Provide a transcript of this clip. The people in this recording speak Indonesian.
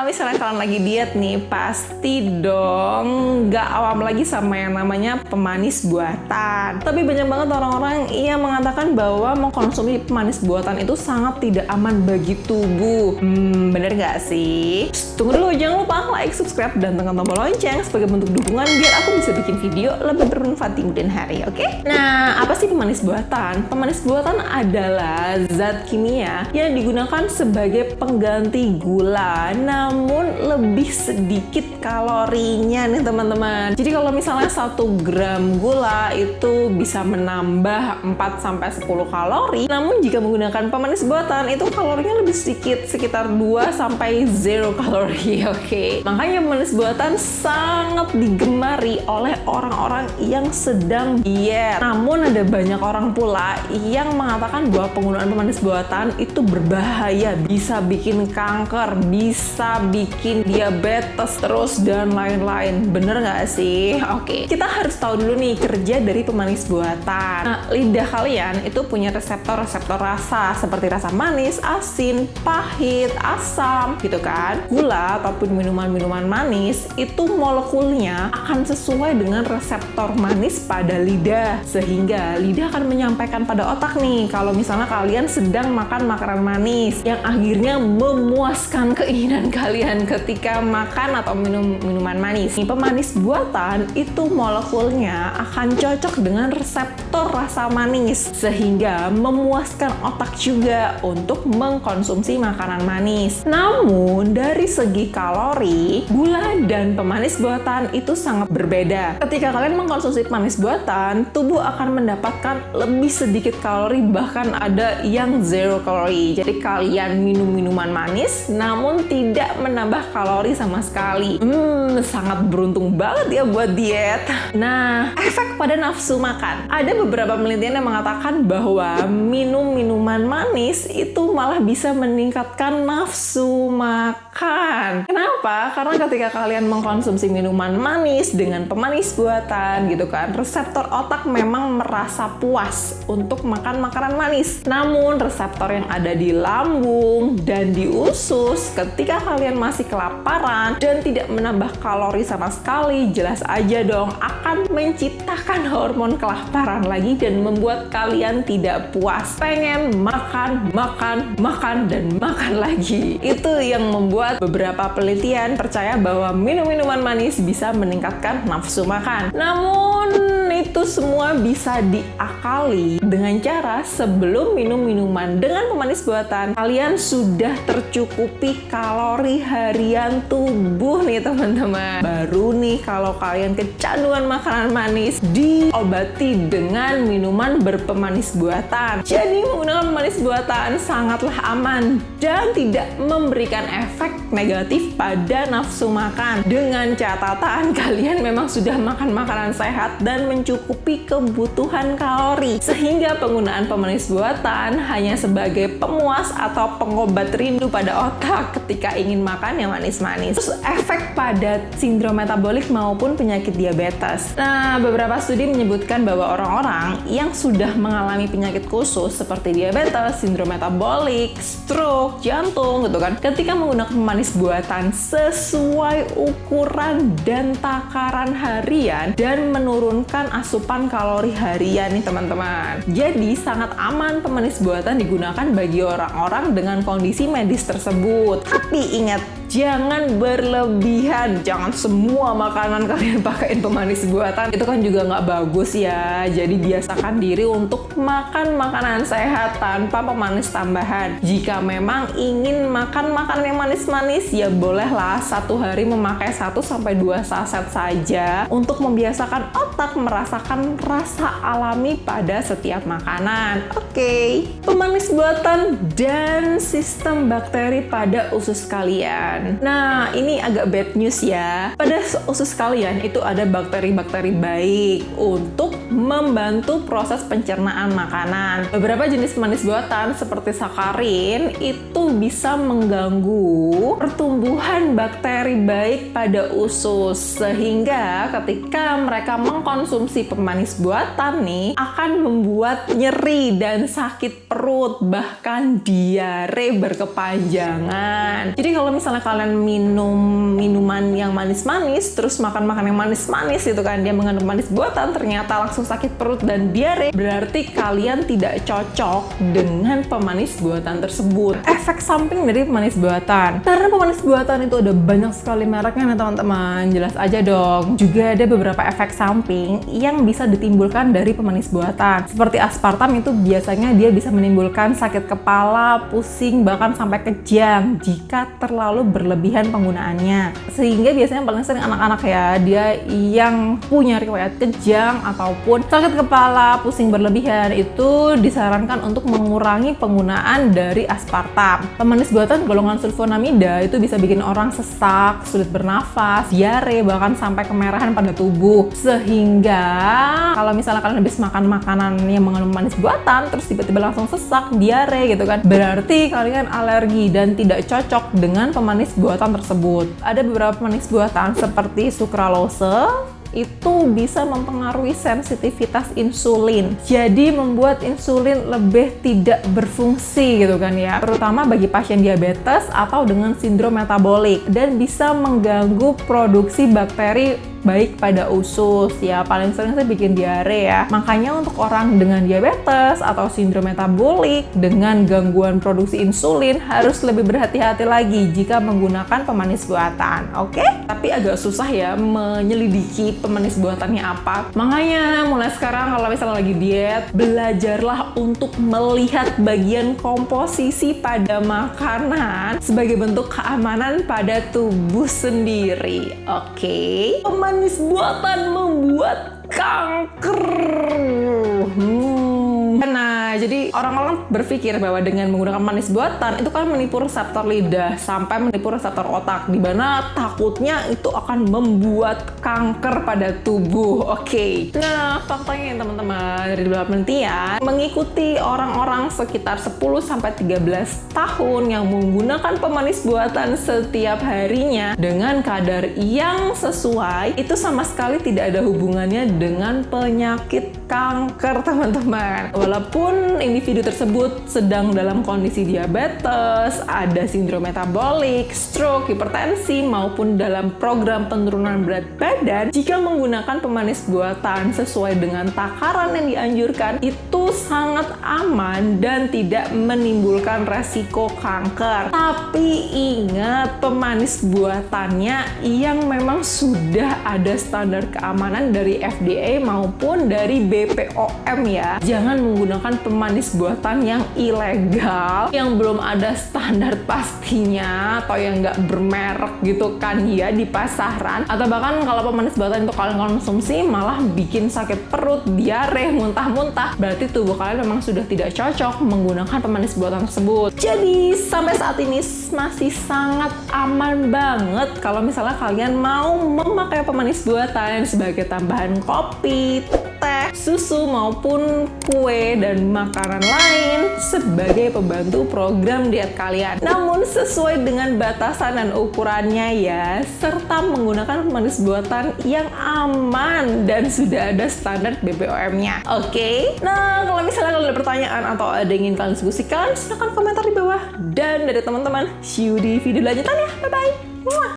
misalnya kalian lagi diet nih, pasti dong nggak awam lagi sama yang namanya pemanis buatan. Tapi banyak banget orang-orang yang mengatakan bahwa mengkonsumsi pemanis buatan itu sangat tidak aman bagi tubuh. Bener nggak sih? Tunggu dulu, jangan lupa like, subscribe, dan tekan tombol lonceng sebagai bentuk dukungan biar aku bisa bikin video lebih bermanfaat di kemudian hari, oke? Nah, apa sih pemanis buatan? Pemanis buatan adalah zat kimia yang digunakan sebagai pengganti gula, namun lebih sedikit kalorinya nih teman-teman. Jadi kalau misalnya 1 gram gula itu bisa menambah 4-10 kalori, namun jika menggunakan pemanis buatan itu kalorinya lebih sedikit, sekitar 2-0 kalori, oke? Makanya pemanis buatan sangat digemari oleh orang-orang yang sedang diet. Namun ada banyak orang pula yang mengatakan bahwa penggunaan pemanis buatan itu berbahaya, bisa bikin kanker, bisa bikin diabetes terus dan lain-lain. Bener nggak sih? Oke, kita harus tahu dulu nih kerja dari pemanis buatan. Nah, lidah kalian itu punya reseptor-reseptor rasa seperti rasa manis, asin, pahit, asam, gitu kan? Gula ataupun minuman-minuman manis itu molekulnya akan sesuai dengan reseptor manis pada lidah, sehingga lidah akan menyampaikan pada otak nih kalau misalnya kalian sedang makan makanan manis yang akhirnya memuaskan keinginan kalian ketika makan atau minum minuman manis. Pemanis buatan itu molekulnya akan cocok dengan reseptor rasa manis sehingga memuaskan otak juga untuk mengkonsumsi makanan manis. Namun dari segi kalori, gula dan pemanis buatan itu sangat berbeda. Ketika kalian mengkonsumsi pemanis buatan, tubuh akan mendapatkan lebih sedikit kalori, bahkan ada yang 0 kalori. Jadi kalian minum minuman manis namun tidak menambah kalori sama sekali. Sangat beruntung banget ya buat diet. Nah, efek pada nafsu makan. Ada beberapa penelitian yang mengatakan bahwa minum minuman manis itu malah bisa meningkatkan nafsu makan. Kenapa? Karena ketika kalian mengkonsumsi minuman manis dengan pemanis buatan gitu kan, reseptor otak memang merasa puas untuk makan makanan manis. Namun reseptor yang ada di lambung dan di usus ketika kalian masih kelaparan dan tidak menambah kalori sama sekali, jelas aja dong akan menciptakan hormon kelaparan lagi dan membuat kalian tidak puas, pengen makan, dan makan lagi. Itu yang membuat beberapa penelitian percaya bahwa minum minuman manis bisa meningkatkan nafsu makan. Namun itu semua bisa diakali dengan cara sebelum minum minuman dengan pemanis buatan, kalian sudah tercukupi kalori harian tubuh nih teman-teman. Baru nih kalau kalian kecanduan makanan manis, diobati dengan minuman berpemanis buatan. Jadi menggunakan pemanis buatan sangatlah aman dan tidak memberikan efek negatif pada nafsu makan. Dengan catatan kalian memang sudah makan makanan sehat dan mencukupi kebutuhan kalori, sehingga penggunaan pemanis buatan hanya sebagai pemuas atau pengobat rindu pada otak ketika ingin makan yang manis-manis. Terus efek pada sindrom metabolik maupun penyakit diabetes. Nah, beberapa studi menyebutkan bahwa orang-orang yang sudah mengalami penyakit khusus seperti diabetes, sindrom metabolik, stroke, jantung gitu kan, ketika menggunakan pemanis buatan sesuai ukuran dan takaran harian dan menurunkan asupan kalori harian nih teman-teman. Jadi sangat aman pemanis buatan digunakan bagi orang-orang dengan kondisi medis tersebut. Tapi ingat, jangan berlebihan, jangan semua makanan kalian pakaiin pemanis buatan, itu kan juga nggak bagus ya. Jadi biasakan diri untuk makan makanan sehat tanpa pemanis tambahan. Jika memang ingin makan makanan yang manis-manis, ya bolehlah 1 hari memakai 1-2 saset saja untuk membiasakan otak merasakan rasa alami pada setiap makanan. Oke. Pemanis buatan dan sistem bakteri pada usus kalian. Nah, ini agak bad news ya. Pada usus kalian itu ada bakteri-bakteri baik untuk membantu proses pencernaan makanan. Beberapa jenis pemanis buatan seperti sakarin itu bisa mengganggu pertumbuhan bakteri baik pada usus, sehingga ketika mereka mengkonsumsi pemanis buatan nih akan membuat nyeri dan sakit perut, bahkan diare berkepanjangan. Jadi kalau misalnya kalian minum minuman yang manis-manis, terus makan yang manis-manis gitu kan, dia mengandung manis buatan, ternyata langsung sakit perut dan diare, berarti kalian tidak cocok dengan pemanis buatan tersebut. Efek samping dari pemanis buatan. Karena pemanis buatan itu ada banyak sekali mereknya nih teman-teman, jelas aja dong. Juga ada beberapa efek samping yang bisa ditimbulkan dari pemanis buatan. Seperti aspartam itu biasanya dia bisa menimbulkan sakit kepala, pusing, bahkan sampai kejang jika terlalu berlebihan penggunaannya. Sehingga biasanya paling sering anak-anak ya, dia yang punya riwayat kejang ataupun sakit kepala, pusing berlebihan, itu disarankan untuk mengurangi penggunaan dari aspartam. Pemanis buatan golongan sulfonamida itu bisa bikin orang sesak, sulit bernafas, diare, bahkan sampai kemerahan pada tubuh. Sehingga kalau misalnya kalian habis makan makanan yang mengandung pemanis buatan terus tiba-tiba langsung sesak, diare gitu kan, berarti kalian alergi dan tidak cocok dengan pemanis buatan tersebut. Ada beberapa pemanis buatan seperti sukralose itu bisa mempengaruhi sensitivitas insulin, jadi membuat insulin lebih tidak berfungsi gitu kan ya, terutama bagi pasien diabetes atau dengan sindrom metabolik, dan bisa mengganggu produksi bakteri baik pada usus ya, paling sering sih bikin diare ya. Makanya untuk orang dengan diabetes atau sindrom metabolik dengan gangguan produksi insulin harus lebih berhati-hati lagi jika menggunakan pemanis buatan. Oke? Tapi agak susah ya menyelidiki pemanis buatannya apa. Makanya mulai sekarang kalau misalnya lagi diet, belajarlah untuk melihat bagian komposisi pada makanan sebagai bentuk keamanan pada tubuh sendiri. Oke? Pemanis buatan membuat kanker. Nah, jadi orang-orang berpikir bahwa dengan menggunakan manis buatan itu kan menipu reseptor lidah sampai menipu reseptor otak, di mana takutnya itu akan membuat kanker pada tubuh. Oke. Nah, faktanya teman-teman, dari beberapa penelitian mengikuti orang-orang sekitar 10-13 tahun yang menggunakan pemanis buatan setiap harinya dengan kadar yang sesuai, itu sama sekali tidak ada hubungannya dengan penyakit kanker, teman-teman. Walaupun individu tersebut sedang dalam kondisi diabetes, ada sindrom metabolik, stroke, hipertensi, maupun dalam program penurunan berat badan, jika menggunakan pemanis buatan sesuai dengan takaran yang dianjurkan, itu sangat aman dan tidak menimbulkan resiko kanker. Tapi ingat, pemanis buatannya yang memang sudah ada standar keamanan dari FDA maupun dari BPOM ya. Jangan menggunakan pemanis buatan yang ilegal, yang belum ada standar pastinya atau yang nggak bermerek gitu kan ya di pasaran. Atau bahkan kalau pemanis buatan itu kalian konsumsi malah bikin sakit perut, diare, muntah-muntah, berarti tubuh kalian memang sudah tidak cocok menggunakan pemanis buatan tersebut. Jadi sampai saat ini masih sangat aman banget kalau misalnya kalian mau memakai pemanis buatan sebagai tambahan kopi, teh, susu, maupun kue dan makanan lain sebagai pembantu program diet kalian. Namun sesuai dengan batasan dan ukurannya ya, serta menggunakan pemanis buatan yang aman dan sudah ada standar BPOM-nya. Oke? Nah, kalau misalnya kalian ada pertanyaan atau ada yang ingin kalian diskusikan, silahkan komentar di bawah. Dan dari teman-teman, see you di video lanjutan ya. Bye-bye!